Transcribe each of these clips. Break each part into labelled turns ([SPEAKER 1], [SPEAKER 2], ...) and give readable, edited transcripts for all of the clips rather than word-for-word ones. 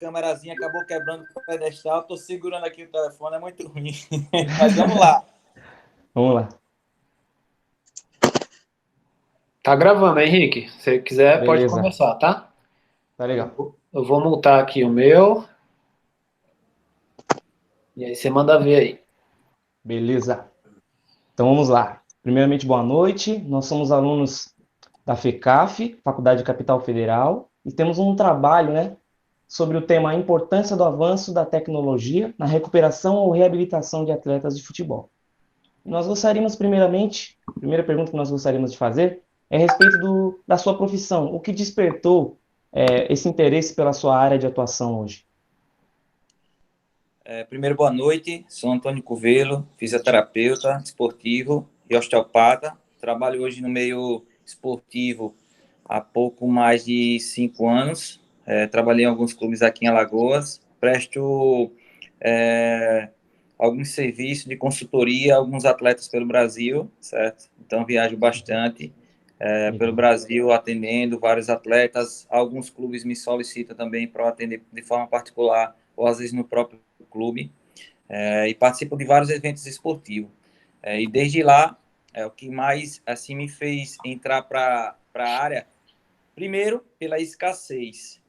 [SPEAKER 1] câmerazinha acabou quebrando o pedestal. Estou segurando aqui o telefone, é muito ruim. Mas vamos lá.
[SPEAKER 2] Vamos lá.
[SPEAKER 3] Tá gravando, Henrique. Se você quiser, pode
[SPEAKER 2] Beleza.
[SPEAKER 3] começar, tá?
[SPEAKER 2] Tá legal.
[SPEAKER 3] Eu vou multar aqui o meu. E aí você manda ver aí.
[SPEAKER 2] Beleza. Então vamos lá. Primeiramente, boa noite. Nós somos alunos da FECAF, Faculdade Capital Federal, e temos um trabalho, né, sobre o tema a importância do avanço da tecnologia na recuperação ou reabilitação de atletas de futebol. E nós gostaríamos, primeiramente, a primeira pergunta que nós gostaríamos de fazer é a respeito da sua profissão. O que despertou esse interesse pela sua área de atuação hoje?
[SPEAKER 1] Primeiro, boa noite. Sou Antônio Covelo, fisioterapeuta, esportivo e osteopata. Trabalho hoje no meio esportivo há pouco mais de 5 anos. Trabalhei em alguns clubes aqui em Alagoas. Presto alguns serviços de consultoria a alguns atletas pelo Brasil, certo? Então, viajo bastante pelo Brasil, atendendo vários atletas. Alguns clubes me solicitam também para atender de forma particular, ou às vezes no próprio clube. E participo de vários eventos esportivos. E desde lá, o que mais assim me fez entrar para a área, primeiro, pela escassez.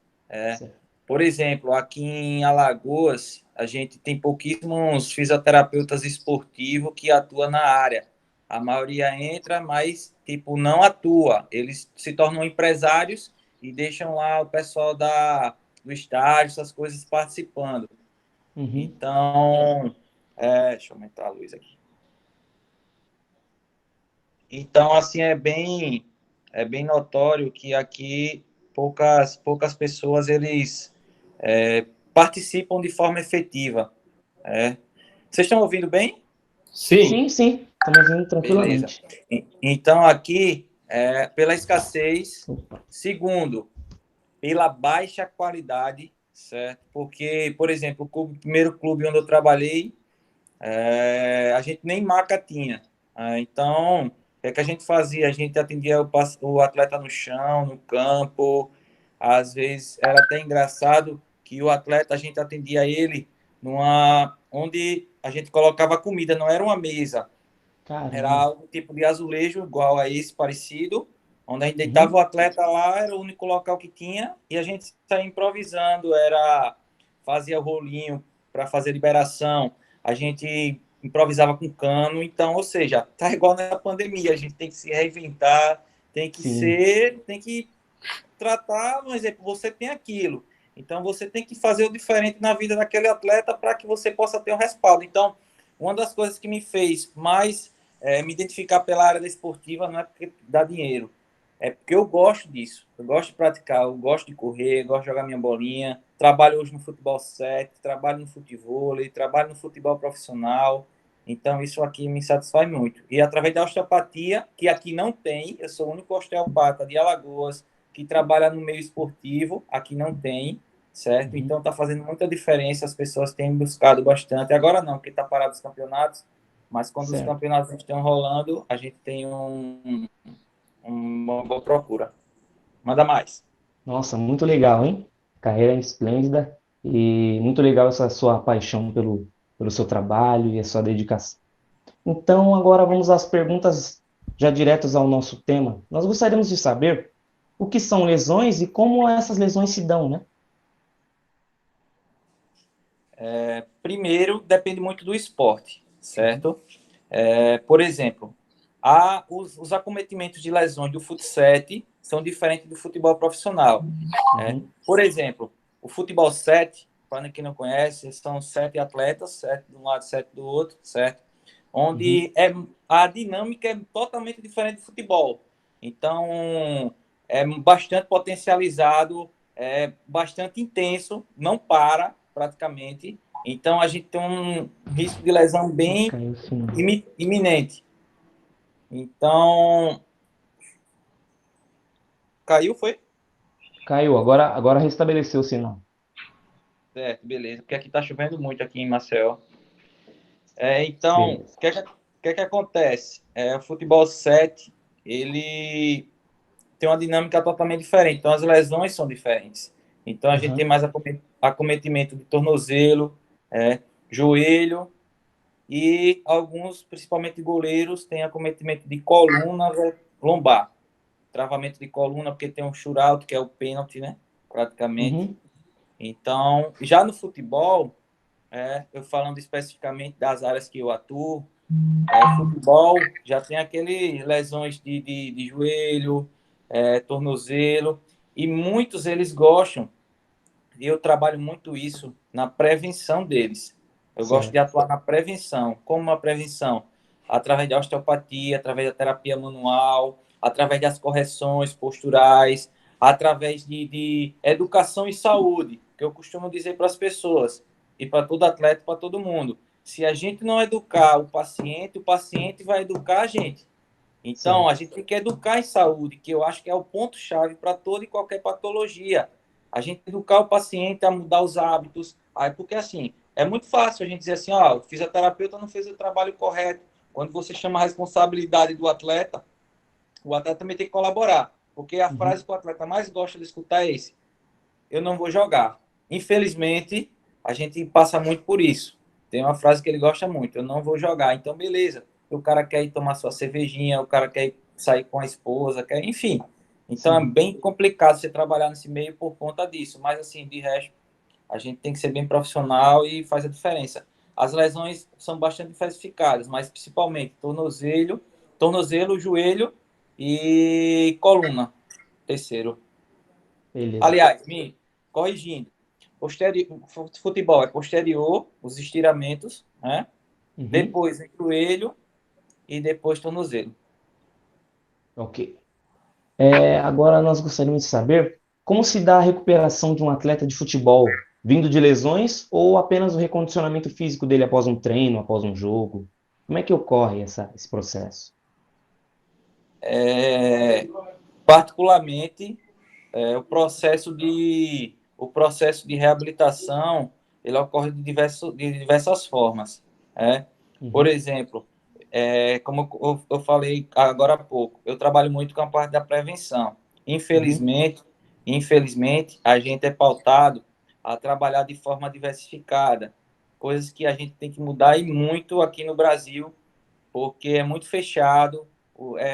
[SPEAKER 1] Por exemplo, aqui em Alagoas, a gente tem pouquíssimos fisioterapeutas esportivos que atuam na área. A maioria entra, mas tipo não atua. Eles se tornam empresários e deixam lá o pessoal do estádio, essas coisas participando.
[SPEAKER 2] Uhum.
[SPEAKER 1] Então, deixa eu aumentar a luz aqui. Então, assim, é bem notório que aqui poucas pessoas eles participam de forma efetiva. Vocês estão ouvindo bem?
[SPEAKER 2] Sim, sim. Estamos indo
[SPEAKER 1] Beleza.
[SPEAKER 2] tranquilamente.
[SPEAKER 1] Então, aqui, pela escassez. Segundo, pela baixa qualidade, certo? Porque, por exemplo, o primeiro clube onde eu trabalhei, a gente nem maca tinha. Então, o que a gente fazia? A gente atendia o atleta no chão, no campo. Às vezes era até engraçado que o atleta, a gente atendia ele onde a gente colocava comida, não era uma mesa.
[SPEAKER 2] Caramba.
[SPEAKER 1] Era um tipo de azulejo igual a esse, parecido, onde a gente deitava o atleta lá, era o único local que tinha, e a gente saía improvisando, fazia o rolinho para fazer liberação, a gente improvisava com cano, então, ou seja, tá igual na pandemia, a gente tem que se reinventar, tem que tratar, por exemplo, você tem aquilo, então você tem que fazer o diferente na vida daquele atleta para que você possa ter um respaldo. Então, uma das coisas que me fez mais me identificar pela área da esportiva não é porque dá dinheiro, é porque eu gosto disso, eu gosto de praticar, eu gosto de correr, eu gosto de jogar minha bolinha, trabalho hoje no futebol 7, trabalho no futevôlei, trabalho no futebol profissional, então isso aqui me satisfaz muito. E através da osteopatia, que aqui não tem, eu sou o único osteopata de Alagoas que trabalha no meio esportivo, aqui não tem, certo? Então está fazendo muita diferença, as pessoas têm buscado bastante, agora não, porque está parado os campeonatos, mas quando os campeonatos estão rolando, a gente tem uma boa procura. Manda mais.
[SPEAKER 2] Nossa, muito legal, hein? Carreira esplêndida e muito legal essa sua paixão pelo seu trabalho e a sua dedicação. Então, agora vamos às perguntas já diretas ao nosso tema. Nós gostaríamos de saber o que são lesões e como essas lesões se dão, né?
[SPEAKER 1] Primeiro, depende muito do esporte, certo? Por exemplo, os acometimentos de lesões do futsal são diferentes do futebol profissional. Por exemplo, o futebol 7, para quem não conhece, são 7 atletas, 7 de um lado, 7 do outro, certo? Onde a dinâmica é totalmente diferente do futebol. Então, é bastante potencializado, é bastante intenso, não para praticamente. Então, a gente tem um risco de lesão bem iminente. Então, caiu, foi?
[SPEAKER 2] Caiu, agora restabeleceu o sinal.
[SPEAKER 1] Certo, beleza. Porque aqui está chovendo muito aqui em Maceió. Então, o que acontece? O futebol 7, ele tem uma dinâmica totalmente diferente. Então, as lesões são diferentes. Então, a gente tem mais acometimento de tornozelo, joelho, e alguns, principalmente goleiros, têm acometimento de coluna lombar. Travamento de coluna, porque tem um shootout, que é o pênalti, né? Praticamente.
[SPEAKER 2] Uhum.
[SPEAKER 1] Então, já no futebol, eu falando especificamente das áreas que eu atuo, futebol já tem aqueles lesões de joelho, tornozelo, e muitos eles gostam, e eu trabalho muito isso na prevenção deles. Eu gosto de
[SPEAKER 2] Certo.
[SPEAKER 1] atuar na prevenção. Como uma prevenção? Através da osteopatia, através da terapia manual, através das correções posturais, através de educação e saúde, que eu costumo dizer para as pessoas, e para todo atleta, para todo mundo. Se a gente não educar o paciente vai educar a gente. Então, a
[SPEAKER 2] Certo.
[SPEAKER 1] gente tem que educar em saúde, que eu acho que é o ponto-chave para toda e qualquer patologia. A gente educar o paciente a mudar os hábitos. Porque, assim, é muito fácil a gente dizer assim, ó, o fisioterapeuta não fez o trabalho correto. Quando você chama a responsabilidade do atleta, o atleta também tem que colaborar. Porque a frase
[SPEAKER 2] Uhum.
[SPEAKER 1] que o atleta mais gosta de escutar é esse: eu não vou jogar. Infelizmente, a gente passa muito por isso. Tem uma frase que ele gosta muito: eu não vou jogar. Então, beleza. O cara quer ir tomar sua cervejinha, o cara quer ir sair com a esposa, quer, enfim. Então, é
[SPEAKER 2] Sim.
[SPEAKER 1] bem complicado você trabalhar nesse meio por conta disso. Mas, assim, de resto, a gente tem que ser bem profissional e faz a diferença. As lesões são bastante diversificadas, mas principalmente tornozelo, joelho e coluna. Terceiro.
[SPEAKER 2] Beleza.
[SPEAKER 1] Aliás, me corrigindo, futebol é posterior, os estiramentos, né?
[SPEAKER 2] Uhum.
[SPEAKER 1] Depois o joelho e depois tornozelo.
[SPEAKER 2] Ok. Agora nós gostaríamos de saber como se dá a recuperação de um atleta de futebol, vindo de lesões ou apenas o recondicionamento físico dele após um treino, após um jogo? Como é que ocorre esse processo?
[SPEAKER 1] É, particularmente, o processo de reabilitação ele ocorre de diversas formas. Né? Por
[SPEAKER 2] Uhum.
[SPEAKER 1] exemplo, como eu falei agora há pouco, eu trabalho muito com a parte da prevenção.
[SPEAKER 2] Uhum.
[SPEAKER 1] Infelizmente, a gente é pautado a trabalhar de forma diversificada, coisas que a gente tem que mudar e muito aqui no Brasil, porque é muito fechado,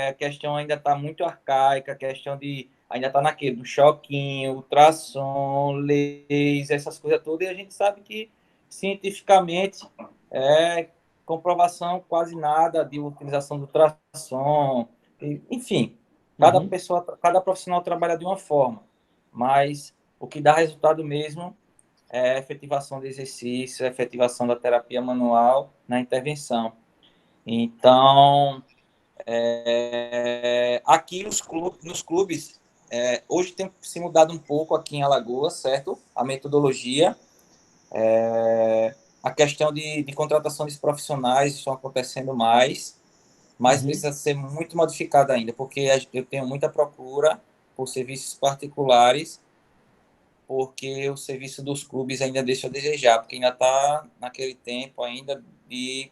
[SPEAKER 1] a questão ainda está muito arcaica, a questão de ainda está naquele do choquinho, ultrassom, laser, essas coisas todas, e a gente sabe que cientificamente comprovação quase nada de utilização do ultrassom, enfim,
[SPEAKER 2] Uhum.
[SPEAKER 1] cada profissional trabalha de uma forma, mas o que dá resultado mesmo é a efetivação do exercício, a efetivação da terapia manual na intervenção. Então, aqui nos clubes, hoje tem se mudado um pouco aqui em Alagoas, certo? A metodologia, a questão de contratação de profissionais estão acontecendo mais, mas
[SPEAKER 2] Uhum.
[SPEAKER 1] precisa ser muito modificada ainda, porque eu tenho muita procura por serviços particulares, porque o serviço dos clubes ainda deixa a desejar, porque ainda está naquele tempo ainda de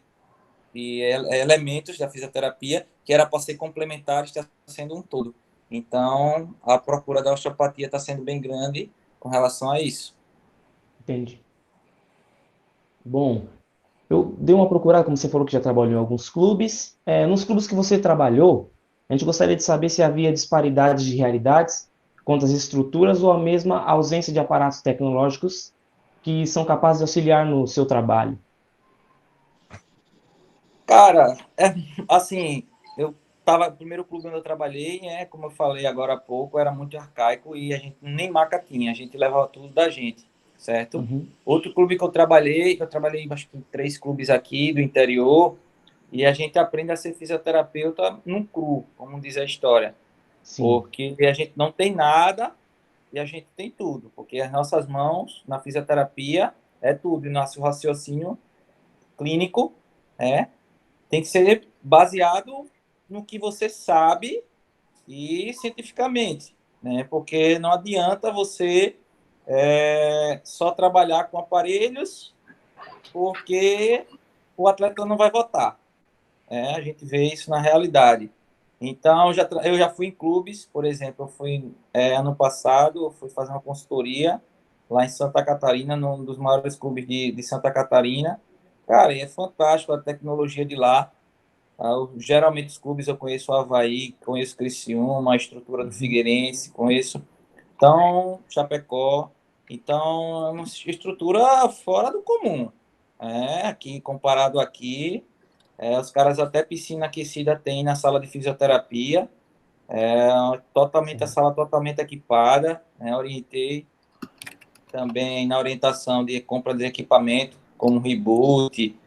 [SPEAKER 1] elementos da fisioterapia que era para ser complementar, está sendo um todo. Então, a procura da osteopatia está sendo bem grande com relação a isso.
[SPEAKER 2] Entendi. Bom, eu dei uma procurada, como você falou que já trabalhou em alguns clubes. Nos clubes que você trabalhou, a gente gostaria de saber se havia disparidades de realidades quanto às estruturas ou a mesma ausência de aparatos tecnológicos que são capazes de auxiliar no seu trabalho.
[SPEAKER 1] Cara, assim, eu tava, o primeiro clube onde eu trabalhei, como eu falei agora há pouco, era muito arcaico e a gente nem maca tinha, a gente levava tudo da gente, certo?
[SPEAKER 2] Uhum.
[SPEAKER 1] Outro clube que eu trabalhei acho que em 3 clubes aqui do interior, e a gente aprende a ser fisioterapeuta num cru, como diz a história,
[SPEAKER 2] Sim.
[SPEAKER 1] porque a gente não tem nada e a gente tem tudo, porque as nossas mãos na fisioterapia é tudo, e nosso raciocínio clínico tem que ser baseado no que você sabe e cientificamente, né? Porque não adianta você só trabalhar com aparelhos, porque o atleta não vai votar. A gente vê isso na realidade. Então, eu já fui em clubes, por exemplo, eu fui ano passado, eu fui fazer uma consultoria lá em Santa Catarina, num dos maiores clubes de Santa Catarina. Cara, e é fantástico a tecnologia de lá. Geralmente os clubes eu conheço o Avaí, conheço o Criciúma, a estrutura do Figueirense, conheço. Então, Chapecó. Então, é uma estrutura fora do comum. Aqui, comparado aqui, os caras até piscina aquecida tem na sala de fisioterapia. Totalmente a sala totalmente equipada, né? Orientei também na orientação de compra de equipamento, como o Reboot,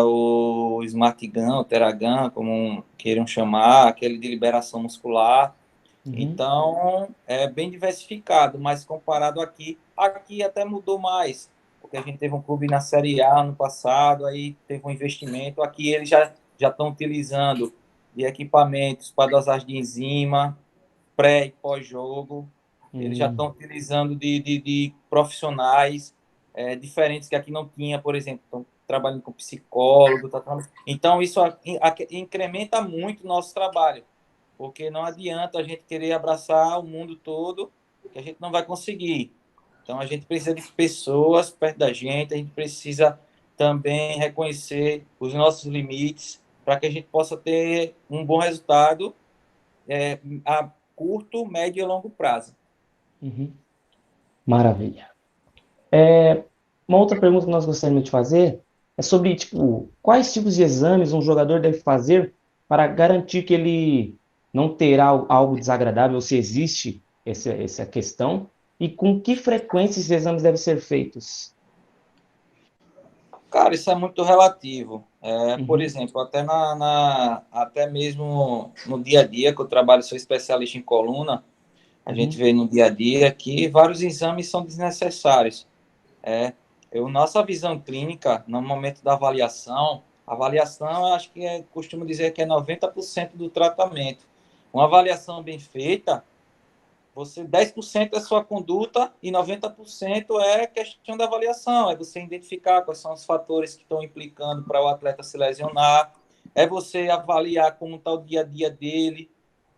[SPEAKER 1] o Smart Gun, o Teragun, como queiram chamar, aquele de liberação muscular. Então, é bem diversificado, mas comparado aqui até mudou mais, porque a gente teve um clube na Série A ano passado, aí teve um investimento, aqui eles já estão utilizando de equipamentos para dosagem de enzima, pré e pós-jogo, eles já estão utilizando de profissionais diferentes que aqui não tinha, por exemplo, estão trabalhando com psicólogo, então isso incrementa muito o nosso trabalho, porque não adianta a gente querer abraçar o mundo todo, que a gente não vai conseguir. Então a gente precisa de pessoas perto da gente, a gente precisa também reconhecer os nossos limites para que a gente possa ter um bom resultado a curto, médio e longo prazo.
[SPEAKER 2] Maravilha. Uma outra pergunta que nós gostaríamos de fazer é sobre, tipo, quais tipos de exames um jogador deve fazer para garantir que ele não terá algo desagradável, ou se existe essa questão, e com que frequência esses exames devem ser feitos?
[SPEAKER 1] Cara, isso é muito relativo. Por exemplo, até mesmo no dia a dia, que eu trabalho, sou especialista em coluna, a gente vê no dia a dia que vários exames são desnecessários. Nossa visão clínica, no momento da avaliação, eu acho que costumo dizer que é 90% do tratamento. Uma avaliação bem feita, 10% é sua conduta e 90% é questão da avaliação, é você identificar quais são os fatores que estão implicando para o atleta se lesionar, é você avaliar como está o dia a dia dele,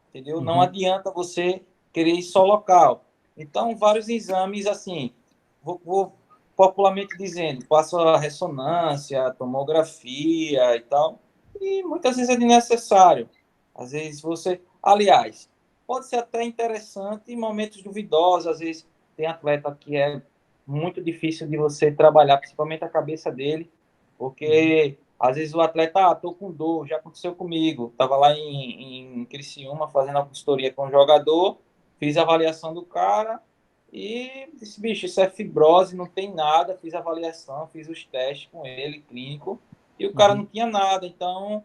[SPEAKER 1] entendeu? Não adianta você querer ir só local. Então, vários exames, assim, vou popularmente dizendo, passo a ressonância, a tomografia e tal, e muitas vezes é desnecessário. Às vezes aliás, pode ser até interessante em momentos duvidosos, às vezes tem atleta que é muito difícil de você trabalhar, principalmente a cabeça dele, porque às vezes o atleta, tô com dor, já aconteceu comigo, estava lá em Criciúma fazendo a consultoria com o jogador, fiz a avaliação do cara e disse, bicho, isso é fibrose, não tem nada, fiz a avaliação, fiz os testes com ele, clínico, e o cara não tinha nada, então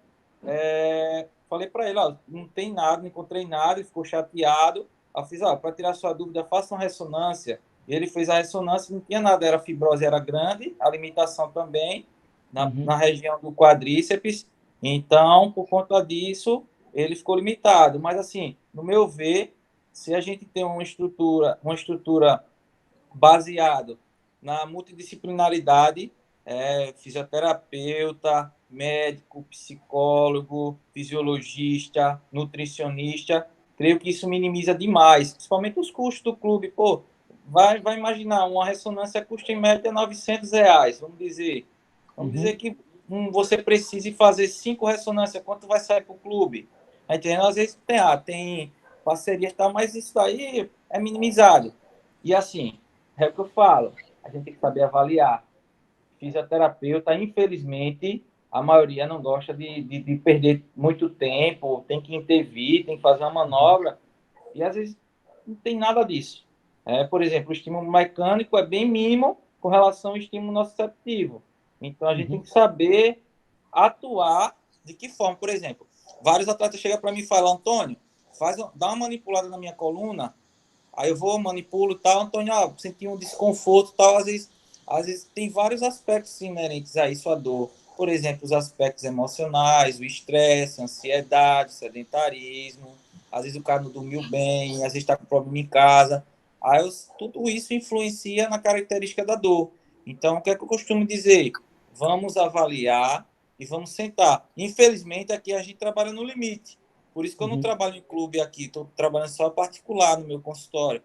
[SPEAKER 1] falei para ele, ó, não tem nada, não encontrei nada, ele ficou chateado, eu fiz, ó, para tirar sua dúvida, faça uma ressonância, ele fez a ressonância, não tinha nada, era fibrose, era grande, a limitação também, na região do quadríceps, então, por conta disso, ele ficou limitado, mas assim, no meu ver, se a gente tem uma estrutura baseada na multidisciplinaridade, fisioterapeuta, médico, psicólogo, fisiologista, nutricionista, creio que isso minimiza demais, principalmente os custos do clube. Pô, vai imaginar, uma ressonância custa em média R$ 900, vamos dizer. Vamos dizer que você precise fazer 5 ressonâncias, quanto vai sair para o clube? Tá entendendo? Às vezes tem parceria e tal, mas isso aí é minimizado. E assim, é o que eu falo, a gente tem que saber avaliar. Fisioterapeuta, infelizmente, a maioria não gosta de perder muito tempo, tem que intervir, tem que fazer uma manobra, e às vezes não tem nada disso. Por exemplo, o estímulo mecânico é bem mínimo com relação ao estímulo nociceptivo. Então, a gente tem que saber atuar de que forma. Por exemplo, vários atletas chegam para mim e falam, Antônio, dá uma manipulada na minha coluna, aí eu vou, manipulo e tal, Antônio, senti um desconforto e tal, às vezes tem vários aspectos inerentes a isso, a dor. Por exemplo, os aspectos emocionais, o estresse, a ansiedade, o sedentarismo, às vezes o cara não dormiu bem, às vezes está com problema em casa. Tudo isso influencia na característica da dor. Então, o que é que eu costumo dizer? Vamos avaliar e vamos sentar. Infelizmente, aqui a gente trabalha no limite. Por isso que eu não trabalho em clube aqui, estou trabalhando só particular no meu consultório.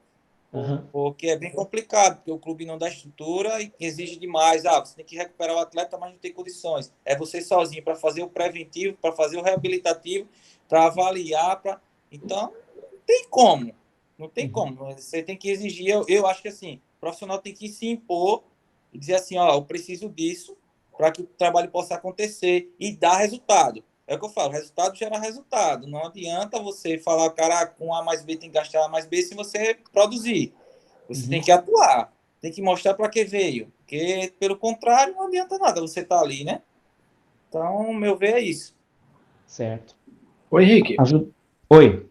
[SPEAKER 1] Porque é bem complicado, porque o clube não dá estrutura e exige demais. Você tem que recuperar o atleta, mas não tem condições. É você sozinho para fazer o preventivo, para fazer o reabilitativo, para avaliar. Então, não tem como. Não tem como. Você tem que exigir. Eu acho que assim, o profissional tem que se impor e dizer assim: ó, eu preciso disso para que o trabalho possa acontecer e dar resultado. É o que eu falo, resultado gera resultado. Não adianta você falar, cara, com A mais B tem que gastar A mais B se você produzir. Você tem que atuar, tem que mostrar para que veio. Porque, pelo contrário, não adianta nada você estar ali, né? Então, meu ver é isso.
[SPEAKER 2] Certo.
[SPEAKER 3] Oi, Henrique.
[SPEAKER 2] Oi.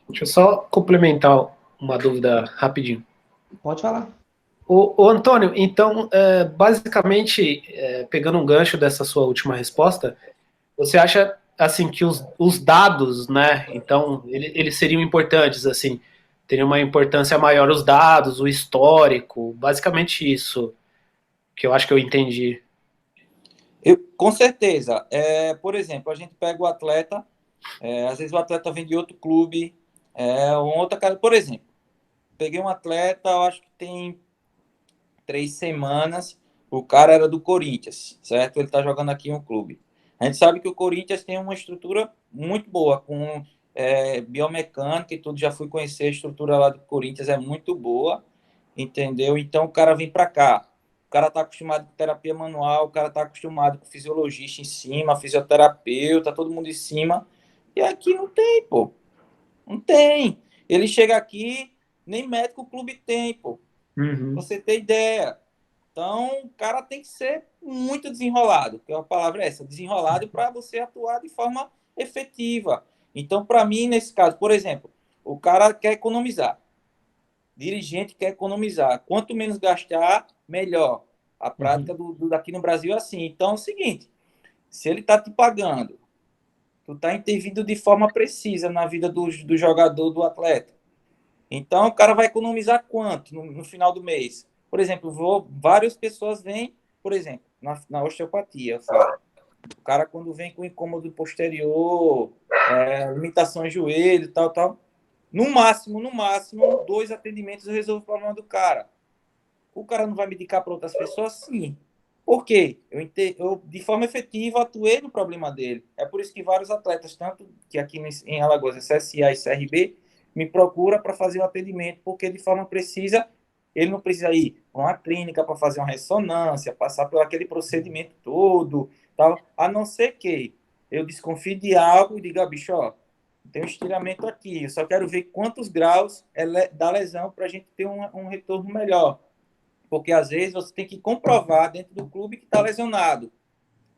[SPEAKER 3] Deixa eu só complementar uma dúvida rapidinho.
[SPEAKER 2] Pode falar.
[SPEAKER 3] Ô Antônio, então, basicamente, pegando um gancho dessa sua última resposta, você acha, assim, que os dados, né, então, eles seriam importantes, assim, teriam uma importância maior os dados, o histórico, basicamente isso que eu acho que eu entendi.
[SPEAKER 1] Com certeza. Por exemplo, a gente pega o atleta, às vezes o atleta vem de outro clube, outra cara. Por exemplo, peguei um atleta, eu acho que tem 3 semanas, o cara era do Corinthians, certo? Ele está jogando aqui em um clube. A gente sabe que o Corinthians tem uma estrutura muito boa, com biomecânica e tudo. Já fui conhecer a estrutura lá do Corinthians, é muito boa, entendeu? Então o cara vem para cá. O cara está acostumado com terapia manual, o cara está acostumado com fisiologista em cima, fisioterapeuta, todo mundo em cima. E aqui não tem, pô. Não tem. Ele chega aqui, nem médico o clube tem, pô.
[SPEAKER 3] Uhum.
[SPEAKER 1] Você tem ideia. Então, o cara tem que ser muito desenrolado, que a palavra é essa, desenrolado para você atuar de forma efetiva. Então, para mim, nesse caso, por exemplo, o cara quer economizar, dirigente quer economizar. Quanto menos gastar, melhor. A prática daqui no Brasil é assim. Então, é o seguinte, se ele está te pagando, tu está intervindo de forma precisa na vida do jogador, do atleta. Então, o cara vai economizar quanto no final do mês? Por exemplo, várias pessoas vêm, por exemplo, na osteopatia, eu falo. O cara, quando vem com incômodo posterior, limitação em joelho, tal, no máximo, 2 atendimentos eu resolvo o problema do cara. O cara não vai me indicar para outras pessoas? Sim. Por quê? Eu, de forma efetiva, atuei no problema dele. É por isso que vários atletas, tanto que aqui em Alagoas, CSA e CRB, me procura para fazer o atendimento, porque de forma precisa, ele não precisa ir para uma clínica para fazer uma ressonância, passar por aquele procedimento todo, tal, a não ser que eu desconfie de algo e diga, bicho, ó, tem um estiramento aqui, eu só quero ver quantos graus da lesão para a gente ter um retorno melhor. Porque às vezes você tem que comprovar dentro do clube que está lesionado,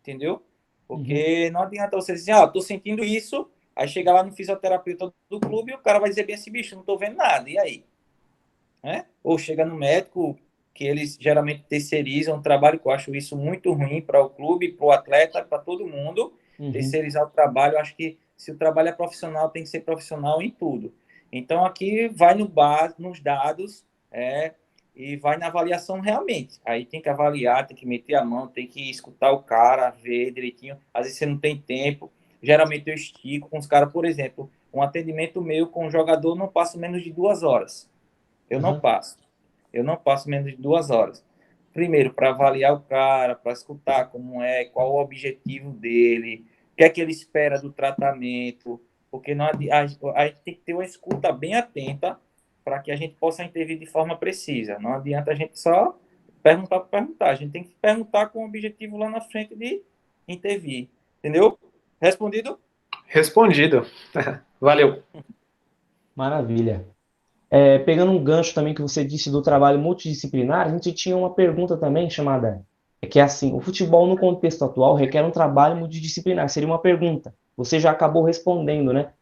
[SPEAKER 1] entendeu? Porque não adianta você dizer, estou sentindo isso, aí chega lá no fisioterapeuta do clube e o cara vai dizer bem assim, bicho, não estou vendo nada, e aí? Ou chega no médico, que eles geralmente terceirizam o trabalho, que eu acho isso muito ruim para o clube, para o atleta, para todo mundo, terceirizar o trabalho. Eu acho que se o trabalho é profissional, tem que ser profissional em tudo. Então, aqui vai nos dados, e vai na avaliação realmente. Aí tem que avaliar, tem que meter a mão, tem que escutar o cara, ver direitinho. Às vezes você não tem tempo. Geralmente eu estico com os caras, por exemplo, um atendimento meu com um jogador não passa menos de 2 horas. Eu não passo. Eu não passo menos de 2 horas. Primeiro, para avaliar o cara, para escutar como é, qual o objetivo dele, o que é que ele espera do tratamento, porque não, a gente tem que ter uma escuta bem atenta para que a gente possa intervir de forma precisa. Não adianta a gente só perguntar por perguntar. A gente tem que perguntar com o objetivo lá na frente de intervir. Entendeu? Respondido?
[SPEAKER 3] Respondido. Valeu.
[SPEAKER 2] Maravilha. Pegando um gancho também que você disse do trabalho multidisciplinar, a gente tinha uma pergunta também chamada, que é assim, o futebol no contexto atual requer um trabalho multidisciplinar, seria uma pergunta. Você já acabou respondendo, né?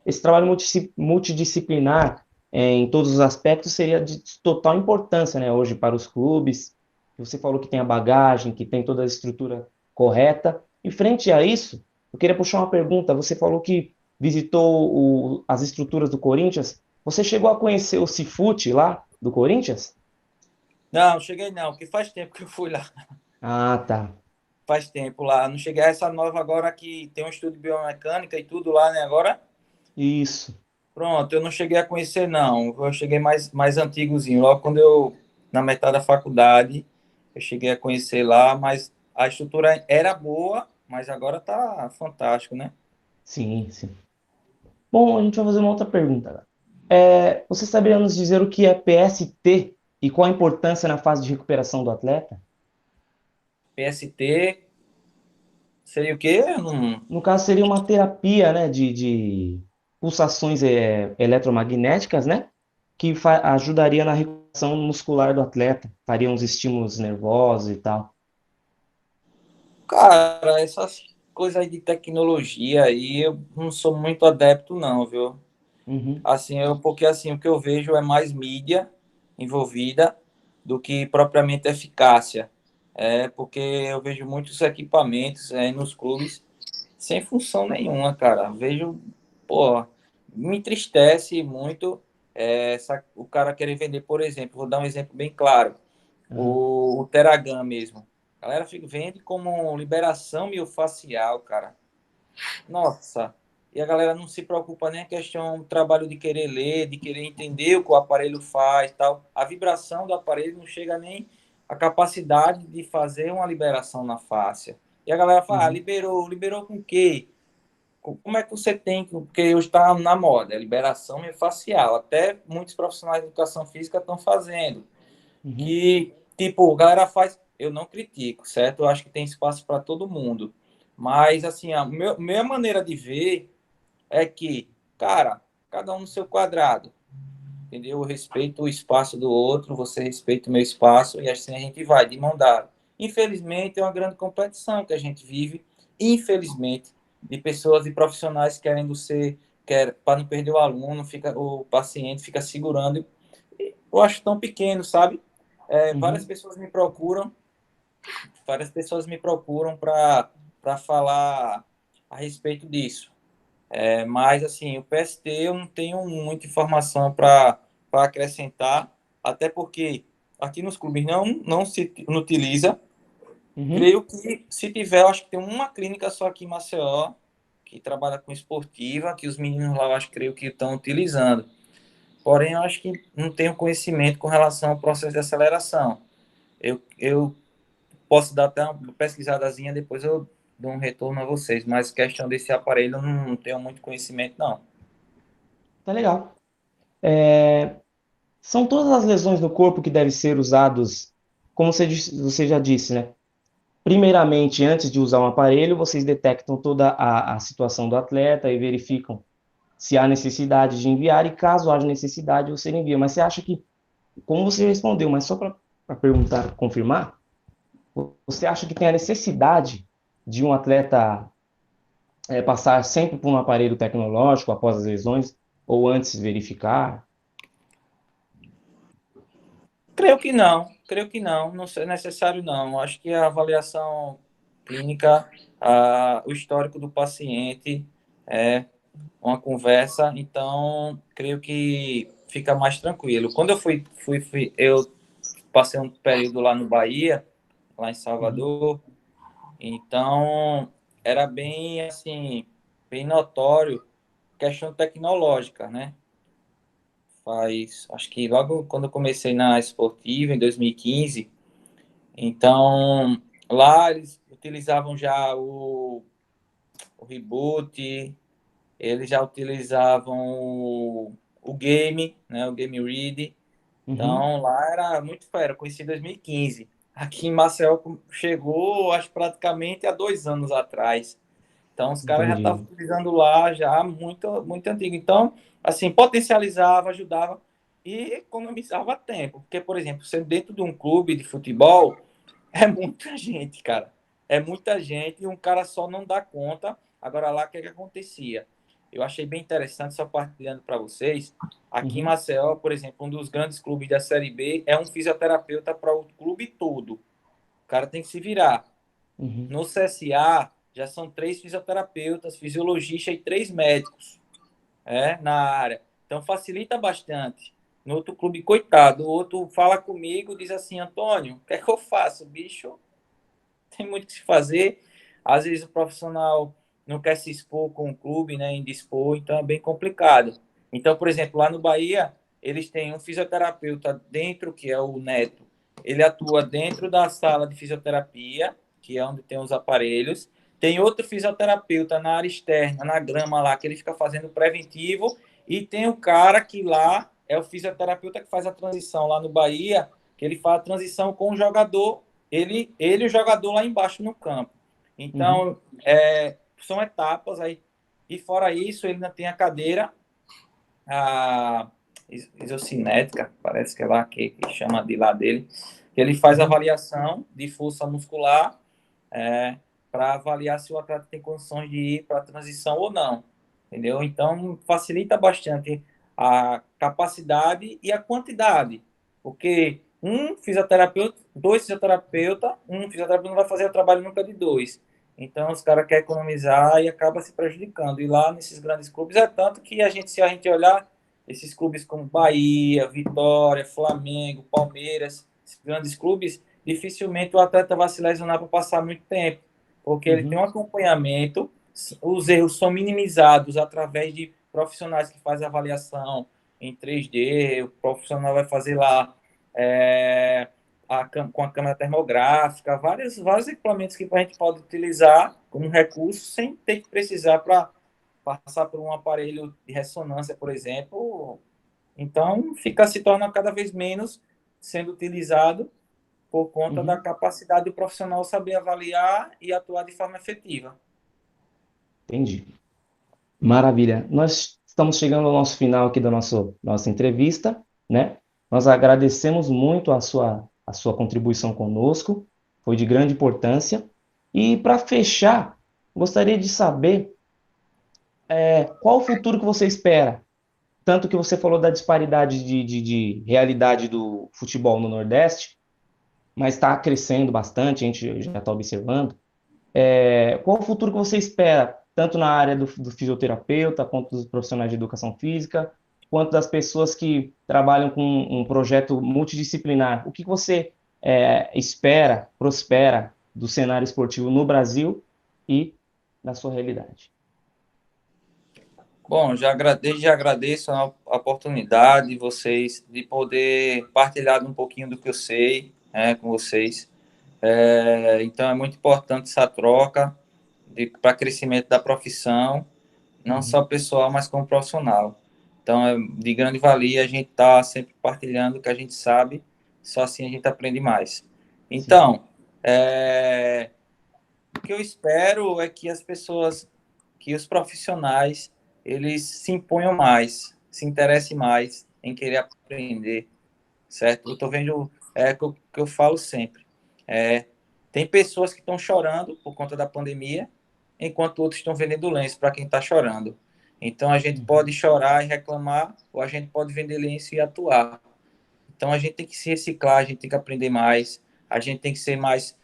[SPEAKER 2] Esse trabalho multidisciplinar, em todos os aspectos, seria de total importância, né, hoje para os clubes. Você falou que tem a bagagem, que tem toda a estrutura correta. E frente a isso, eu queria puxar uma pergunta. Você falou que visitou as estruturas do Corinthians. Você chegou a conhecer o Cifute lá do Corinthians?
[SPEAKER 1] Não, cheguei não, porque faz tempo que eu fui lá.
[SPEAKER 2] Ah, tá.
[SPEAKER 1] Faz tempo lá. Não cheguei a essa nova agora que tem um estudo de biomecânica e tudo lá, né? Agora.
[SPEAKER 2] Isso.
[SPEAKER 1] Pronto, eu não cheguei a conhecer, não. Eu cheguei mais antigozinho. Logo quando eu, na metade da faculdade, eu cheguei a conhecer lá, mas a estrutura era boa, mas agora tá fantástico, né?
[SPEAKER 2] Sim, sim. Bom, a gente vai fazer uma outra pergunta agora. Você saberia nos dizer o que é PST e qual a importância na fase de recuperação do atleta?
[SPEAKER 1] PST seria o quê? Eu não...
[SPEAKER 2] No caso, seria uma terapia, né, de pulsações eletromagnéticas, né, que ajudaria na recuperação muscular do atleta, faria uns estímulos nervosos e tal.
[SPEAKER 1] Cara, essas coisas aí de tecnologia aí, eu não sou muito adepto, não, viu?
[SPEAKER 2] Uhum,
[SPEAKER 1] Assim, porque assim, o que eu vejo é mais mídia envolvida do que propriamente eficácia. É porque eu vejo muitos equipamentos nos clubes sem função nenhuma, cara. Vejo, pô, me entristece muito o cara querer vender, por exemplo, vou dar um exemplo bem claro,
[SPEAKER 2] uhum,
[SPEAKER 1] o Teragan mesmo. A galera vende como liberação miofascial, cara. Nossa, e a galera não se preocupa nem a questão do trabalho de querer ler, de querer entender o que o aparelho faz, tal. A vibração do aparelho não chega nem a capacidade de fazer uma liberação na face. E a galera fala,
[SPEAKER 2] uhum,
[SPEAKER 1] liberou com o quê? Como é que você tem, porque hoje está na moda, é liberação facial. Até muitos profissionais de educação física estão fazendo.
[SPEAKER 2] uhum,
[SPEAKER 1] Que, tipo, a galera faz. Eu não critico, certo? Eu acho que tem espaço para todo mundo. Mas, assim, a minha maneira de ver é que, cara, cada um no seu quadrado, entendeu? Eu respeito o espaço do outro, você respeita o meu espaço e assim a gente vai, de mão dada. Infelizmente, é uma grande competição que a gente vive, infelizmente, de pessoas e profissionais querendo ser, para não perder o aluno, o paciente fica segurando. Eu acho tão pequeno, sabe?
[SPEAKER 2] uhum.
[SPEAKER 1] Várias pessoas me procuram para falar a respeito disso. Mas, assim, o PST eu não tenho muita informação para acrescentar, até porque aqui nos clubes não se não utiliza.
[SPEAKER 2] Uhum.
[SPEAKER 1] Creio que, se tiver, eu acho que tem uma clínica só aqui em Maceió, que trabalha com esportiva, que os meninos lá, eu acho, creio que estão utilizando. Porém, eu acho que não tenho conhecimento com relação ao processo de aceleração. Eu posso dar até uma pesquisadazinha, depois eu dou um retorno a vocês, mas questão desse aparelho eu não tenho muito conhecimento, não.
[SPEAKER 2] Tá legal. São todas as lesões no corpo que devem ser usados, como você já disse, né? Primeiramente, antes de usar um aparelho, vocês detectam toda a situação do atleta e verificam se há necessidade de enviar, e caso haja necessidade, você envia. Mas você acha que, como você respondeu, mas só para perguntar, confirmar, você acha que tem a necessidade de um atleta passar sempre por um aparelho tecnológico após as lesões, ou antes verificar?
[SPEAKER 1] Creio que não é necessário não. Acho que a avaliação clínica, o histórico do paciente é uma conversa, então creio que fica mais tranquilo. Quando eu eu passei um período lá no Bahia, lá em
[SPEAKER 2] Uhum,
[SPEAKER 1] Salvador, então era bem assim, bem notório questão tecnológica, né? Acho que logo quando eu comecei na esportiva, em 2015, então lá eles utilizavam já o Reboot, eles já utilizavam o Game, né, o Game Read.
[SPEAKER 2] uhum,
[SPEAKER 1] Então lá era muito fera, eu conheci em 2015. Aqui em Maceió chegou, acho praticamente há 2 anos atrás. Então, os caras já estavam
[SPEAKER 2] entendi.
[SPEAKER 1] utilizando lá já muito, muito antigo. Então, assim, potencializava, ajudava e economizava tempo. Porque, por exemplo, você dentro de um clube de futebol, é muita gente, cara. É muita gente e um cara só não dá conta. Agora lá, o que é que acontecia? Eu achei bem interessante, só partilhando para vocês. Aqui em
[SPEAKER 2] Uhum,
[SPEAKER 1] Maceió, por exemplo, um dos grandes clubes da Série B é um fisioterapeuta para o clube todo. O cara tem que se virar.
[SPEAKER 2] uhum,
[SPEAKER 1] No CSA, já são 3 fisioterapeutas, fisiologistas e 3 médicos na área. Então, facilita bastante. No outro clube, coitado, o outro fala comigo, diz assim, Antônio, o que é que eu faço? Bicho, tem muito o que se fazer. Às vezes o profissional não quer se expor com o clube, né, indispor, então é bem complicado. Então, por exemplo, lá no Bahia, eles têm um fisioterapeuta dentro, que é o Neto. Ele atua dentro da sala de fisioterapia, que é onde tem os aparelhos. Tem outro fisioterapeuta na área externa, na grama lá, que ele fica fazendo preventivo. E tem o cara que lá é o fisioterapeuta que faz a transição lá no Bahia, que ele faz a transição com o jogador, ele e o jogador lá embaixo no campo. Então, são etapas aí. E fora isso, ele ainda tem a cadeira, a isocinética, parece que é lá que chama de lá dele, que ele faz avaliação de força muscular para avaliar se o atleta tem condições de ir para a transição ou não, entendeu? Então, facilita bastante a capacidade e a quantidade, porque um fisioterapeuta não vai fazer o trabalho nunca de dois. Então, os caras querem economizar e acaba se prejudicando. E lá nesses grandes clubes é tanto que se a gente olhar esses clubes como Bahia, Vitória, Flamengo, Palmeiras, esses grandes clubes, dificilmente o atleta vai se lesionar por passar muito tempo, porque ele tem um acompanhamento, os erros são minimizados através de profissionais que fazem avaliação em 3D, o profissional vai fazer lá com a câmera termográfica, vários equipamentos que a gente pode utilizar como recurso sem ter que precisar para passar por um aparelho de ressonância, por exemplo. Então, se torna cada vez menos sendo utilizado por conta da capacidade do profissional saber avaliar e atuar de forma efetiva.
[SPEAKER 2] Entendi. Maravilha. Nós estamos chegando ao nosso final aqui da nossa entrevista, né? Nós agradecemos muito a sua contribuição conosco, foi de grande importância. E para fechar, gostaria de saber qual o futuro que você espera? Tanto que você falou da disparidade de realidade do futebol no Nordeste, mas está crescendo bastante, a gente já está observando. Qual o futuro que você espera, tanto na área do fisioterapeuta, quanto dos profissionais de educação física, quanto das pessoas que trabalham com um projeto multidisciplinar? O que você espera, prospera do cenário esportivo no Brasil e na sua realidade?
[SPEAKER 1] Bom, desde já agradeço a oportunidade de vocês de poder partilhar um pouquinho do que eu sei com vocês. Então, é muito importante essa troca para crescimento da profissão, não só pessoal, mas como profissional. Então, é de grande valia a gente estar sempre partilhando o que a gente sabe, só assim a gente aprende mais. Então, o que eu espero é que que os profissionais, eles se imponham mais, se interessem mais em querer aprender, certo? Eu estou vendo, que eu falo sempre, tem pessoas que estão chorando por conta da pandemia, enquanto outros estão vendendo lenço para quem está chorando. Então, a gente pode chorar e reclamar, ou a gente pode vender lenço e atuar. Então, a gente tem que se reciclar, a gente tem que aprender mais, a gente tem que ser mais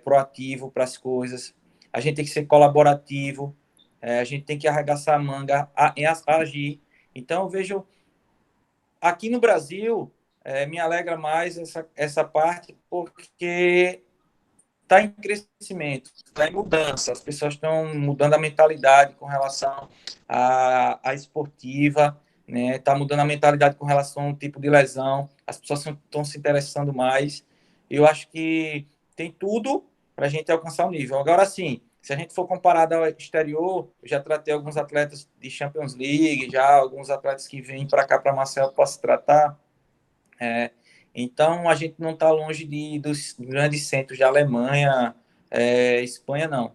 [SPEAKER 1] proativo para as coisas, a gente tem que ser colaborativo, a gente tem que arregaçar a manga e agir. Então, eu vejo aqui no Brasil, me alegra mais essa parte, porque está em crescimento, está em mudança. As pessoas estão mudando a mentalidade com relação à esportiva, né? Está mudando a mentalidade com relação ao tipo de lesão. As pessoas estão se interessando mais. Eu acho que tem tudo para a gente alcançar o nível. Agora, sim, se a gente for comparado ao exterior, eu já tratei alguns atletas de Champions League, já alguns atletas que vêm para cá, para Marcel, posso tratar. Então, a gente não está longe dos grandes centros de Alemanha, Espanha, não.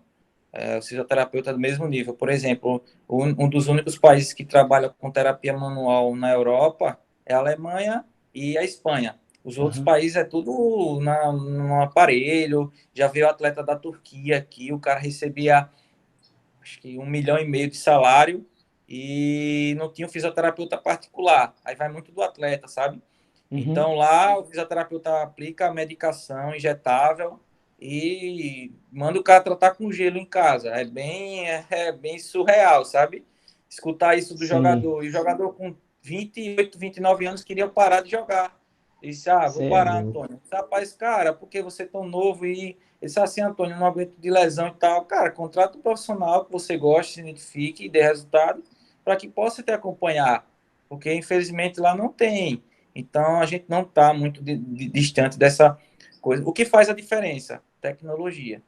[SPEAKER 1] O fisioterapeuta é do mesmo nível. Por exemplo, um dos únicos países que trabalha com terapia manual na Europa é a Alemanha e a Espanha. Os outros países é tudo no aparelho. Já veio o atleta da Turquia aqui, o cara recebia acho que 1,5 milhão de salário e não tinha um fisioterapeuta particular. Aí vai muito do atleta, sabe? Então, lá, o fisioterapeuta aplica a medicação injetável e manda o cara tratar com gelo em casa. É bem surreal, sabe? Escutar isso do
[SPEAKER 2] Sim,
[SPEAKER 1] jogador. E o jogador com 28, 29 anos queria parar de jogar. Ele disse, vou
[SPEAKER 2] você é
[SPEAKER 1] parar,
[SPEAKER 2] louco.
[SPEAKER 1] Antônio. Rapaz, cara, por que você é tão novo? E ele disse assim, Antônio, não aguento de lesão e tal. Cara, contrata um profissional que você goste, se identifique e dê resultado. para que possa te acompanhar, porque infelizmente lá não tem. Então a gente não está muito distante dessa coisa. O que faz a diferença? Tecnologia.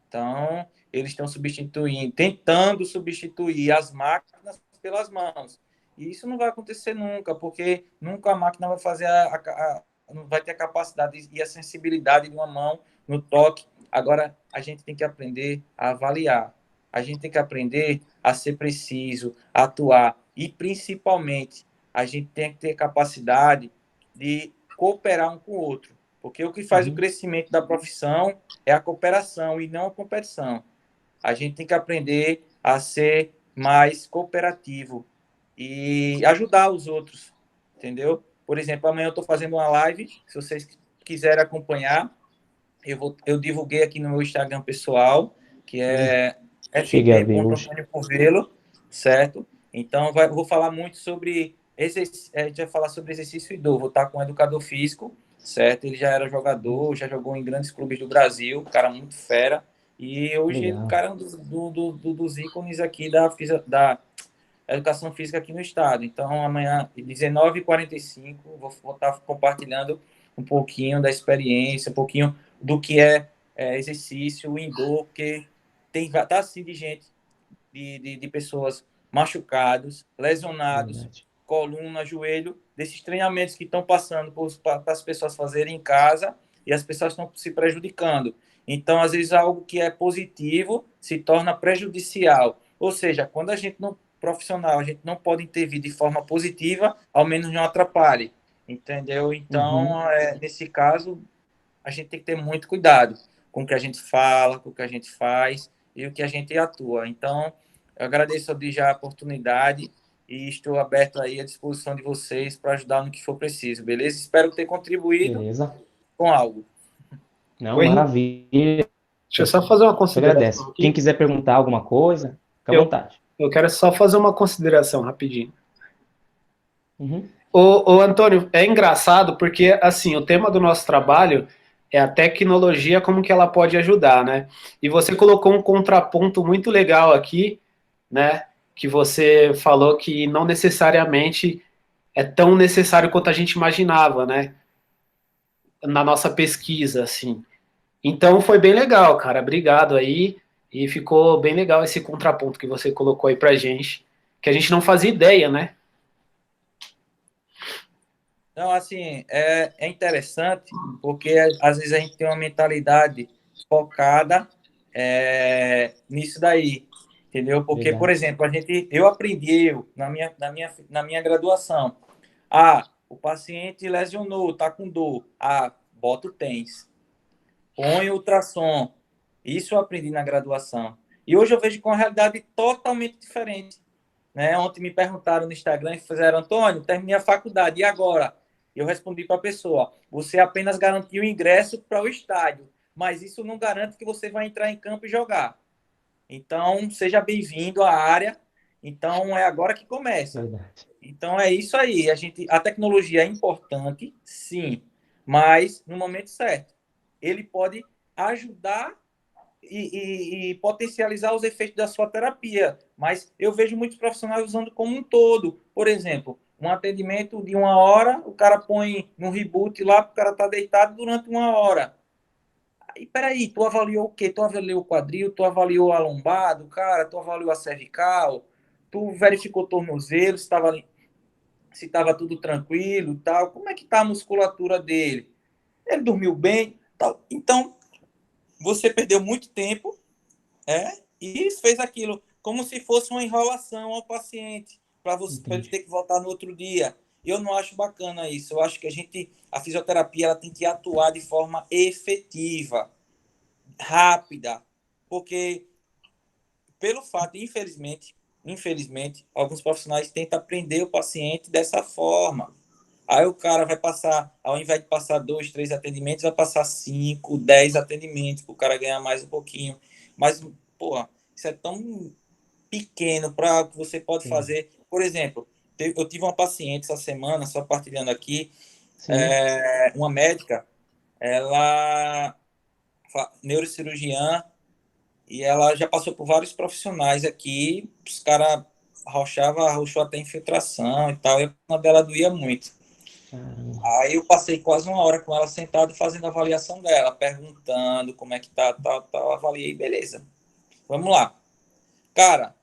[SPEAKER 1] Então, eles estão substituindo, tentando substituir as máquinas pelas mãos. E isso não vai acontecer nunca, porque nunca a máquina vai fazer não vai ter a capacidade e a sensibilidade de uma mão no toque. Agora, a gente tem que aprender a avaliar. A gente tem que aprender a ser preciso, a atuar. E, principalmente, a gente tem que ter capacidade de cooperar um com o outro. Porque o que faz o crescimento da profissão é a cooperação e não a competição. A gente tem que aprender a ser mais cooperativo e ajudar os outros, entendeu? Por exemplo, amanhã eu estou fazendo uma live, se vocês quiserem acompanhar, eu divulguei aqui no meu Instagram pessoal, que é
[SPEAKER 2] Cheguei a ver hoje.
[SPEAKER 1] fp.antônio, certo? Então, vou falar muito sobre a gente vai falar sobre exercício e dor. Vou estar com um educador físico, certo? Ele já era jogador, já jogou em grandes clubes do Brasil, um cara muito fera. E hoje o cara é um dos ícones aqui da educação física aqui no estado. Então, amanhã, 19h45, vou estar compartilhando um pouquinho da experiência, um pouquinho do que é exercício indoor, porque tá assim de gente, de pessoas machucados, lesionados, coluna, joelho, desses treinamentos que estão passando para as pessoas fazerem em casa e as pessoas estão se prejudicando. Então, às vezes, algo que é positivo se torna prejudicial. Ou seja, quando a gente não profissional, a gente não pode intervir de forma positiva, ao menos não atrapalhe, entendeu? Então, nesse caso, a gente tem que ter muito cuidado com o que a gente fala, com o que a gente faz e o que a gente atua. Então, eu agradeço já a oportunidade e estou aberto aí à disposição de vocês para ajudar no que for preciso, beleza? Espero ter contribuído com algo.
[SPEAKER 2] Não, maravilha.
[SPEAKER 3] Deixa eu só fazer uma consideração aqui.
[SPEAKER 2] Quem quiser perguntar alguma coisa, fica à vontade.
[SPEAKER 3] Eu quero só fazer uma consideração rapidinho. Ô, Antônio, é engraçado porque, assim, o tema do nosso trabalho é a tecnologia, como que ela pode ajudar, né? E você colocou um contraponto muito legal aqui, né? Que você falou que não necessariamente é tão necessário quanto a gente imaginava, né? Na nossa pesquisa, assim. Então foi bem legal, cara. Obrigado aí. E ficou bem legal esse contraponto que você colocou aí pra gente, que a gente não fazia ideia, né?
[SPEAKER 1] Não, assim, é interessante, porque às vezes a gente tem uma mentalidade focada nisso daí, entendeu? Porque, por exemplo, eu aprendi na minha graduação, o paciente lesionou, tá com dor, bota o TENS, põe o ultrassom, isso eu aprendi na graduação. E hoje eu vejo com uma realidade totalmente diferente, né? Ontem me perguntaram no Instagram e fizeram, Antônio, terminei a faculdade, e agora? Eu respondi para a pessoa, você apenas garantiu o ingresso para o estádio, mas isso não garante que você vai entrar em campo e jogar. Então, seja bem-vindo à área. Então, é agora que começa. Então, é isso aí. A tecnologia é importante, sim, mas no momento certo. Ele pode ajudar e potencializar os efeitos da sua terapia. Mas eu vejo muitos profissionais usando como um todo. Por exemplo, um atendimento de 1 hora, o cara põe no reboot lá, o cara tá deitado durante 1 hora. Aí, peraí, tu avaliou o quê? Tu avaliou o quadril, tu avaliou a lombada, cara, tu avaliou a cervical, tu verificou o tornozelo, se estava tudo tranquilo e tal. Como é que tá a musculatura dele? Ele dormiu bem? Tal. Então, você perdeu muito tempo e fez aquilo como se fosse uma enrolação ao paciente, para ele ter que voltar no outro dia. Eu não acho bacana isso. Eu acho que a fisioterapia ela tem que atuar de forma efetiva, rápida, porque pelo fato, infelizmente, alguns profissionais tentam aprender o paciente dessa forma. Aí o cara vai passar, ao invés de passar 2, 3 atendimentos, vai passar 5, 10 atendimentos, para o cara ganhar mais um pouquinho. Mas, pô, isso é tão pequeno para o que você pode fazer. Por exemplo, eu tive uma paciente essa semana, só partilhando aqui, uma médica, ela neurocirurgiã, e ela já passou por vários profissionais aqui, os caras arrochou até infiltração e tal, e a coluna dela doía muito. Aí eu passei quase 1 hora com ela sentada fazendo a avaliação dela, perguntando como é que tá, tal, avaliei, beleza. Vamos lá. Cara,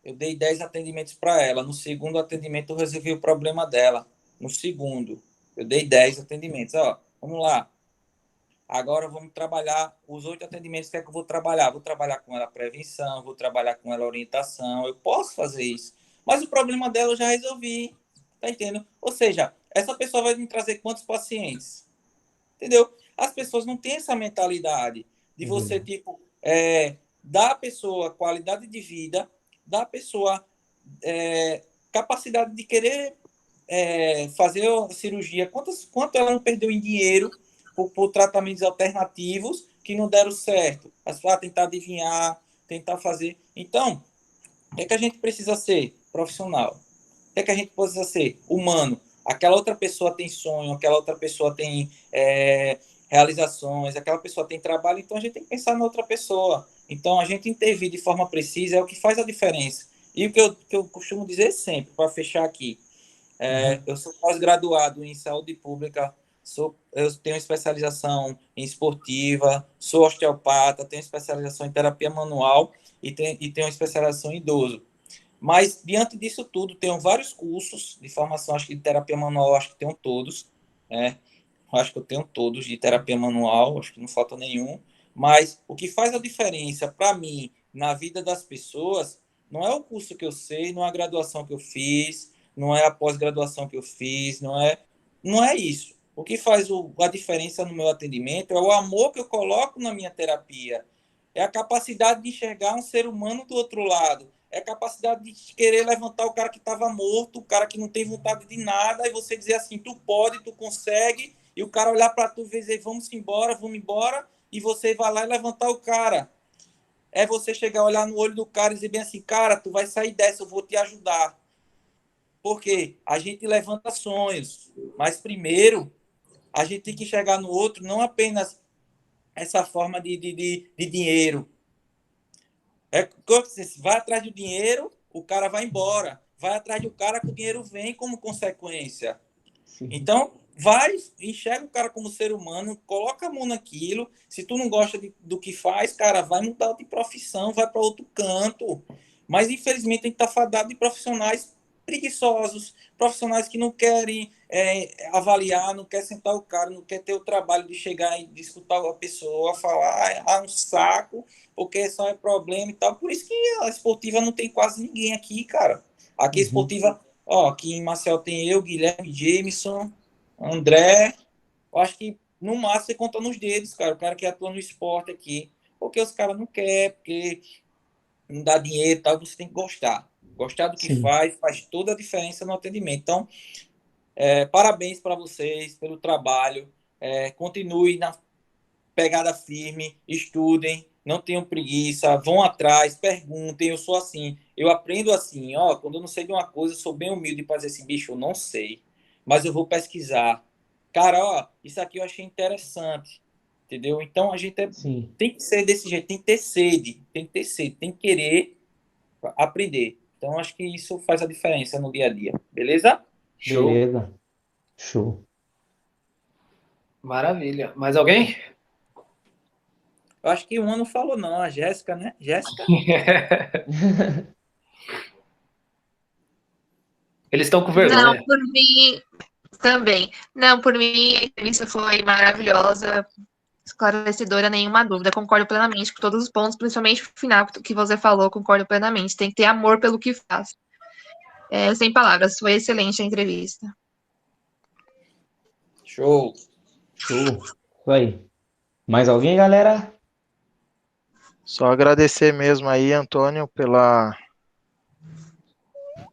[SPEAKER 1] eu dei 10 atendimentos para ela. No segundo atendimento eu resolvi o problema dela. No segundo, eu dei 10 atendimentos. Ó, vamos lá. Agora vamos trabalhar os 8 atendimentos que é que eu vou trabalhar. Vou trabalhar com ela prevenção, vou trabalhar com ela orientação. Eu posso fazer isso. Mas o problema dela eu já resolvi. Tá entendendo? Ou seja, essa pessoa vai me trazer quantos pacientes? Entendeu? As pessoas não têm essa mentalidade de você, tipo, dar à pessoa qualidade de vida, dar à pessoa capacidade de querer fazer a cirurgia. Quanto ela não perdeu em dinheiro por tratamentos alternativos que não deram certo? Tentar adivinhar, tentar fazer. Então, o que é que a gente precisa ser? Profissional. O que é que a gente precisa ser? Humano. Aquela outra pessoa tem sonho, aquela outra pessoa tem realizações, aquela pessoa tem trabalho, então a gente tem que pensar na outra pessoa. Então, a gente intervir de forma precisa é o que faz a diferença. E o que eu costumo dizer sempre, para fechar aqui, eu sou pós-graduado em saúde pública, eu tenho especialização em esportiva, sou osteopata, tenho especialização em terapia manual e tenho especialização em idoso. Mas, diante disso tudo, tenho vários cursos de formação, acho que de terapia manual, acho que tenho todos, acho que eu tenho todos de terapia manual, acho que não falta nenhum. Mas o que faz a diferença para mim na vida das pessoas não é o curso que eu sei, não é a graduação que eu fiz, não é a pós-graduação que eu fiz, não é isso. O que faz a diferença no meu atendimento é o amor que eu coloco na minha terapia, é a capacidade de enxergar um ser humano do outro lado, é a capacidade de querer levantar o cara que estava morto, o cara que não tem vontade de nada, e você dizer assim, tu pode, tu consegue, e o cara olhar para tu e dizer, vamos embora, e você vai lá e levantar o cara. É você chegar, olhar no olho do cara e dizer bem assim, cara, tu vai sair dessa, eu vou te ajudar. Porque a gente levanta sonhos, mas primeiro a gente tem que enxergar no outro não apenas essa forma de dinheiro. Vai atrás do dinheiro, o cara vai embora. Vai atrás do cara que o dinheiro vem como consequência. Sim. Então, enxerga o cara como ser humano, coloca a mão naquilo. Se tu não gosta do que faz, cara, vai mudar de profissão, vai para outro canto. Mas, infelizmente, tem que estar fadado de profissionais preguiçosos, profissionais que não querem avaliar, não quer sentar o cara, não quer ter o trabalho de chegar e escutar a pessoa falar, um saco, porque só é problema e tal. Por isso que a esportiva não tem quase ninguém aqui, cara. Aqui a esportiva, aqui em Marcel tem eu, Guilherme, Jameson, André. Eu acho que no máximo você conta nos dedos, cara, o cara que atua no esporte aqui. Porque os caras não querem, porque não dá dinheiro e tal, você tem que gostar. Gostar do que faz toda a diferença no atendimento. Então, parabéns para vocês pelo trabalho. Continue na pegada firme, estudem, não tenham preguiça, vão atrás, perguntem. Eu sou assim, eu aprendo assim. Quando eu não sei de uma coisa, eu sou bem humilde para dizer assim, bicho, eu não sei, mas eu vou pesquisar. Cara, isso aqui eu achei interessante, entendeu? Então, a gente tem que ser desse jeito, tem que ter sede, tem que querer aprender. Então, acho que isso faz a diferença no dia a dia. Beleza?
[SPEAKER 2] Beleza. Show.
[SPEAKER 3] Maravilha. Mais alguém?
[SPEAKER 1] Eu acho que uma não falou, não. A Jéssica, né? Jéssica?
[SPEAKER 3] Eles estão com vergonha.
[SPEAKER 4] Não, por mim também. Não, por mim a entrevista foi maravilhosa, esclarecedora, nenhuma dúvida. Concordo plenamente com todos os pontos, principalmente o final que você falou, concordo plenamente. Tem que ter amor pelo que faz. Sem palavras, foi excelente a entrevista.
[SPEAKER 1] Show.
[SPEAKER 2] Isso aí. Mais alguém, galera?
[SPEAKER 5] Só agradecer mesmo aí, Antônio, pela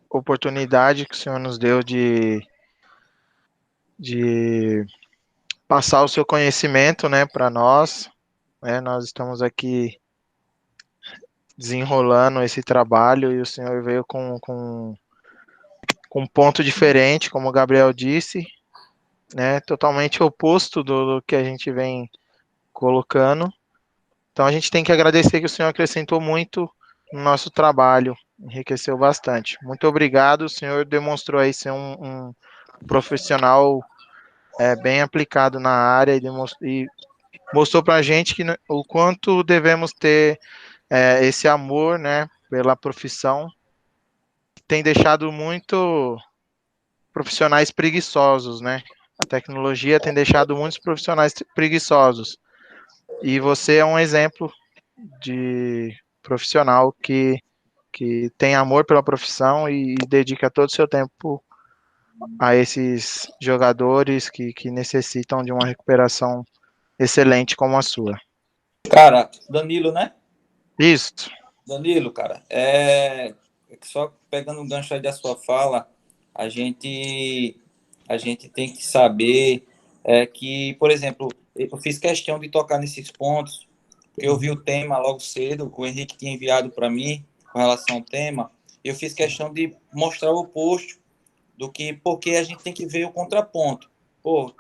[SPEAKER 5] oportunidade que o senhor nos deu de passar o seu conhecimento, né, para nós. Nós estamos aqui desenrolando esse trabalho e o senhor veio com um ponto diferente, como o Gabriel disse, né, totalmente oposto do que a gente vem colocando. Então a gente tem que agradecer que o senhor acrescentou muito no nosso trabalho, enriqueceu bastante. Muito obrigado, o senhor demonstrou aí ser um profissional bem aplicado na área e mostrou para a gente o quanto devemos ter esse amor, né, pela profissão, que tem deixado muito profissionais preguiçosos, né? A tecnologia tem deixado muitos profissionais preguiçosos. E você é um exemplo de profissional que tem amor pela profissão e dedica todo o seu tempo a esses jogadores que necessitam de uma recuperação excelente como a sua.
[SPEAKER 1] Cara, Danilo, né?
[SPEAKER 5] Isso.
[SPEAKER 1] Danilo, cara, só pegando um gancho aí da sua fala, a gente tem que saber que, por exemplo, eu fiz questão de tocar nesses pontos, porque eu vi o tema logo cedo, o Henrique tinha enviado para mim com relação ao tema, eu fiz questão de mostrar o oposto do que, porque a gente tem que ver o contraponto. Pô,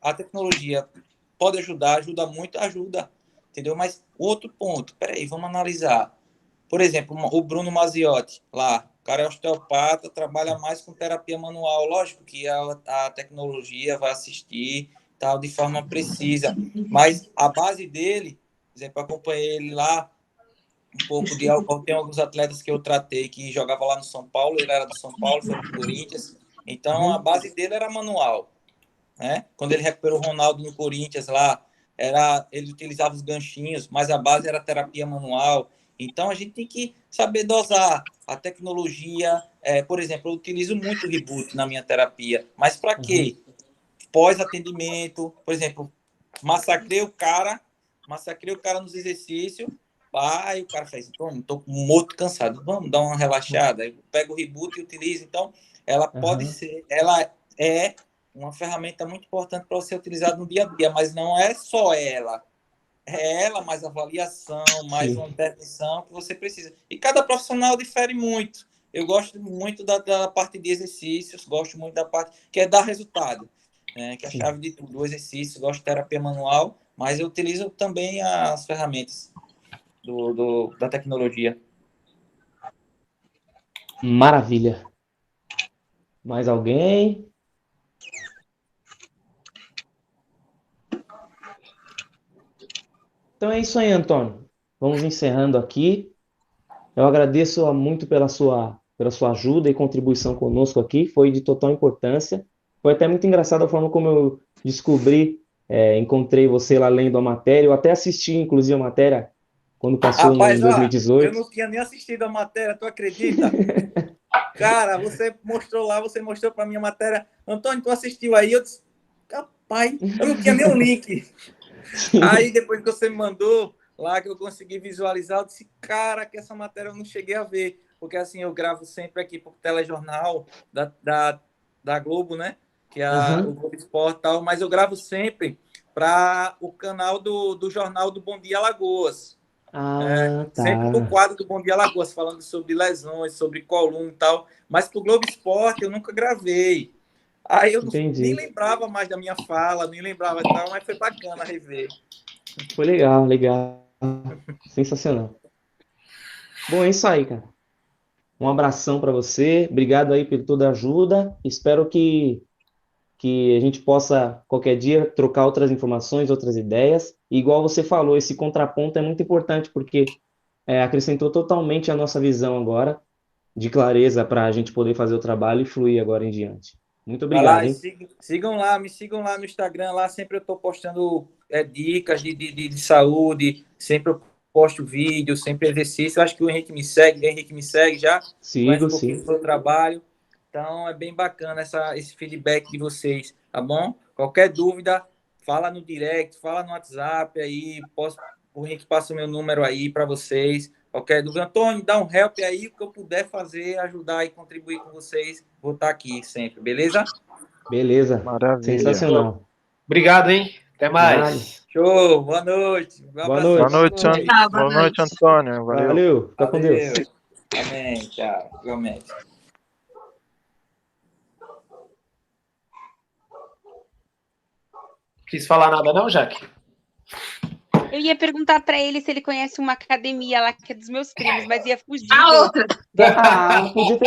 [SPEAKER 1] a tecnologia pode ajudar, ajuda muito, ajuda, entendeu? Mas outro ponto, peraí, vamos analisar. Por exemplo, o Bruno Maziotti, lá, o cara é osteopata, trabalha mais com terapia manual. Lógico que a tecnologia vai assistir tal, de forma precisa, mas a base dele, por exemplo, acompanhei ele lá, um pouco de. Tem alguns atletas que eu tratei que jogavam lá no São Paulo, ele era do São Paulo, foi pro Corinthians, então a base dele era manual, né? Quando ele recuperou o Ronaldo no Corinthians lá, ele utilizava os ganchinhos, mas a base era terapia manual. Então a gente tem que saber dosar a tecnologia. Por exemplo, eu utilizo muito o Reboot na minha terapia, mas para quê? Pós-atendimento, por exemplo, massacrei o cara nos exercícios, o cara faz, estou morto, cansado, vamos dar uma relaxada. Eu pego o Reboot e utilizo. Então, ela pode ser, ela é uma ferramenta muito importante para você utilizar no dia a dia, mas não é só ela. É ela, mais avaliação, mais uma intervenção que você precisa. E cada profissional difere muito. Eu gosto muito da parte de exercícios, gosto muito da parte que é dar resultado, que é a chave de tudo. O exercício, gosto de terapia manual, mas eu utilizo também as ferramentas da tecnologia.
[SPEAKER 2] Maravilha. Mais alguém? Então é isso aí, Antônio. Vamos encerrando aqui. Eu agradeço muito pela sua ajuda e contribuição conosco aqui. Foi de total importância. Foi até muito engraçado a forma como eu descobri, encontrei você lá lendo a matéria. Eu até assisti, inclusive, a matéria quando passou em
[SPEAKER 1] Rapaz, ó,
[SPEAKER 2] 2018.
[SPEAKER 1] eu não tinha nem assistido a matéria, tu acredita? Cara, você mostrou para mim a matéria. Antônio, tu assistiu aí? Eu disse, rapaz, eu não tinha nem um link. Aí, depois que você me mandou lá, que eu consegui visualizar, eu disse, cara, que essa matéria eu não cheguei a ver. Porque, assim, eu gravo sempre aqui pro telejornal da Globo, né? Que é o Globo Esporte e tal, mas eu gravo sempre para o canal do Jornal do Bom Dia Alagoas. Sempre no quadro do Bom Dia Alagoas, falando sobre lesões, sobre coluna e tal. Mas pro Globo Esporte eu nunca gravei. Aí eu nem lembrava mais da minha fala, nem lembrava e tal, mas foi bacana rever.
[SPEAKER 2] Foi legal, legal. Sensacional. Bom, é isso aí, cara. Um abração para você. Obrigado aí por toda a ajuda. Espero que a gente possa, qualquer dia, trocar outras informações, outras ideias. E igual você falou, esse contraponto é muito importante, porque acrescentou totalmente a nossa visão agora, de clareza, para a gente poder fazer o trabalho e fluir agora em diante. Muito
[SPEAKER 1] Vai
[SPEAKER 2] obrigado,
[SPEAKER 1] lá,
[SPEAKER 2] hein?
[SPEAKER 1] me sigam lá no Instagram, lá sempre eu estou postando dicas de saúde, sempre eu posto vídeo, sempre exercício. Eu acho que o Henrique me segue já, conhece
[SPEAKER 2] Sigo,
[SPEAKER 1] um pouquinho
[SPEAKER 2] sim.
[SPEAKER 1] do meu trabalho. Então é bem bacana esse feedback de vocês, tá bom? Qualquer dúvida, fala no direct, fala no WhatsApp aí, o Henrique passa o meu número aí para vocês. Qualquer dúvida, Antônio, dá um help aí, o que eu puder fazer, ajudar e contribuir com vocês, vou estar aqui sempre, beleza?
[SPEAKER 2] Beleza.
[SPEAKER 5] Maravilha.
[SPEAKER 2] Sensacional.
[SPEAKER 3] Obrigado, hein? Até
[SPEAKER 2] Nada.
[SPEAKER 3] mais.
[SPEAKER 1] Show, boa noite. Um
[SPEAKER 2] Boa
[SPEAKER 1] abração,
[SPEAKER 5] Boa
[SPEAKER 2] noite.
[SPEAKER 1] boa
[SPEAKER 5] noite,
[SPEAKER 1] noite.
[SPEAKER 5] Boa noite, Antônio. Valeu.
[SPEAKER 2] Valeu. Fica com Deus.
[SPEAKER 1] Valeu. Amém, tchau. Igualmente.
[SPEAKER 3] Quis falar nada não, Jaque?
[SPEAKER 6] Eu ia perguntar para ele se ele conhece uma academia lá que é dos meus primos, mas ia fugir.
[SPEAKER 4] A outra.
[SPEAKER 2] Podia ter